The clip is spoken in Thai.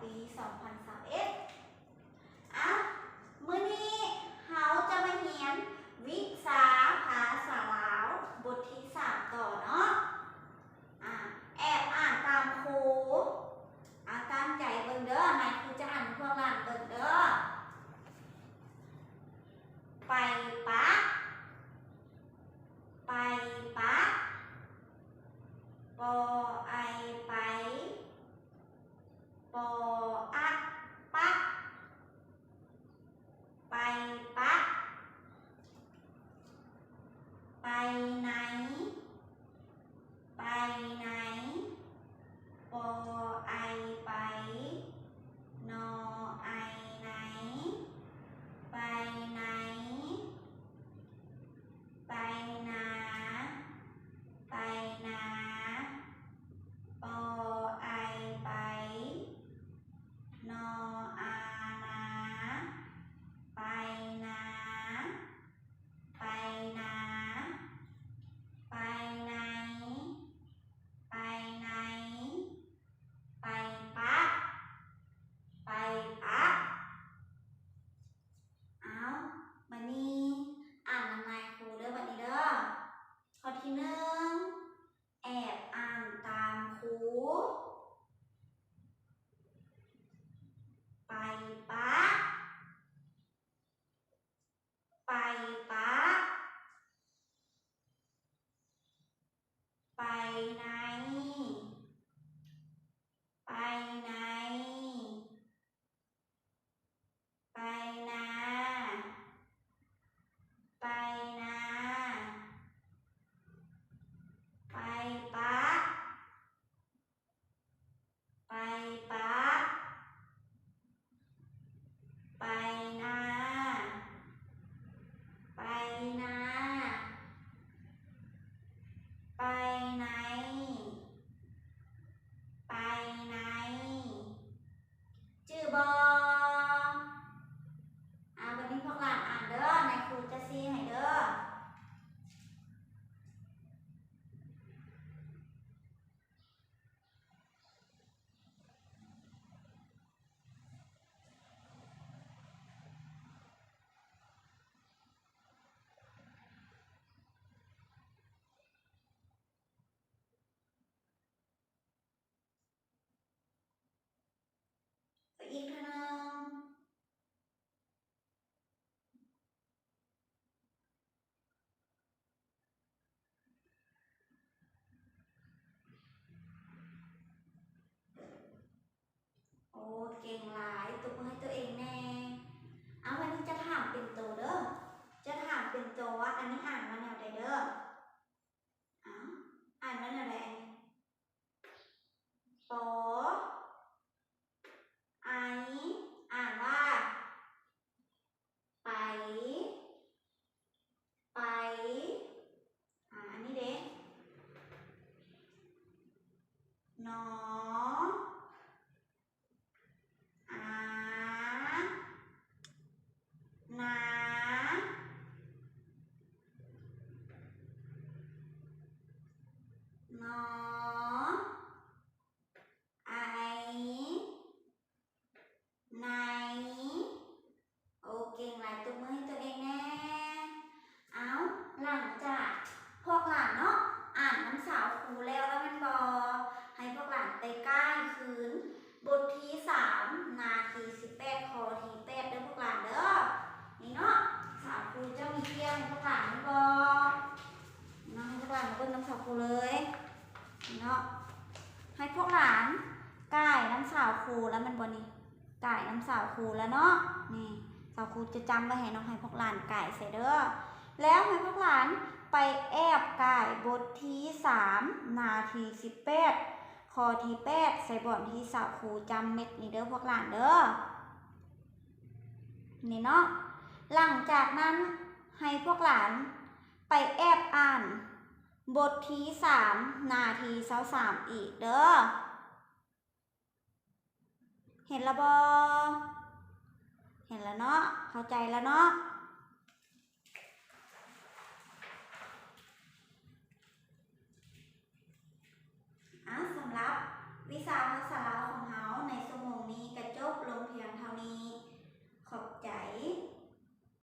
ปี2021อ่ะมื้อนี้เราจะมาเรียนวิชาภาษาลาวบทที่3ต่อเนาะแอบอ่านตามครูตั้งใจเบิ่งเด้อนายครูจะอ่านพวกหลานเบิ่งเด้อไปปะไปปะปอไอไปปออะปะไปปะไปไหนไปไหนปอไอไปนอไอไหนไปไหนไปนาไปนาปอไอไปนออานาไปนาไปนาไปไหนไปไหนไปปะไปปะเอาบัดนี้อ่านนำนายครูเด้อบัดนี้เด้อข้อที่1แอบอ่านตามครูไปปะไปปะไปไหนไปไหนไปนาไปนาไปปะไปปะไปนาไปนาไปไหนไปไหนจื้อบอวันนี้พวกหลานอ่านเด้อนายครูจะซีให้เด้ออีกครั้งโอ้เก่งหลายตบมือให้ตัวเองแน่วันนี้จะถามเป็นโตเด้อจะถามเป็นโตว่าอันนี้อ่านมาแนวใดเด้ออ่านมาแนวใดปอไออ่านว่าไปไปอันนี้เด้นอนา นอไอไหนโอเก่งหลายตัวมือให้ตัวเองแน่หลังจากพวกหลานเนาะอ่านน้ำสาวครูแล้วมันบอให้พวกหลานไปใกล้คืนบทที่3นาที18ข้อที่8เด้อพวกหลานเด้อนี่เนาะสาวครูจะมีเพียงพวกหลานมันบอน้องพวกหลานมาเบิ่งน้ำสาวครูเลยเนาะให้พวกหลานก่ายน้ำสาวครูแล้วมันบอนี่ก่ายน้ำสาวครูแล้วเนาะนี่สาวครูจะจำไว้ให้น้องให้พวกหลานก่ายใส่เด้อแล้วให้พวกหลานไปแอบก่ายบทที่3นาที18ข้อที่8ใส่บทที่สาวครูจำเม็ดนี่เด้อพวกหลานเด้อนี่เนาะหลังจากนั้นให้พวกหลานไปแอบอ่านบทที่3นาที23อีกเด้อเห็นแล้วบอเห็นแล้วเนาะเข้าใจแล้วเนาะ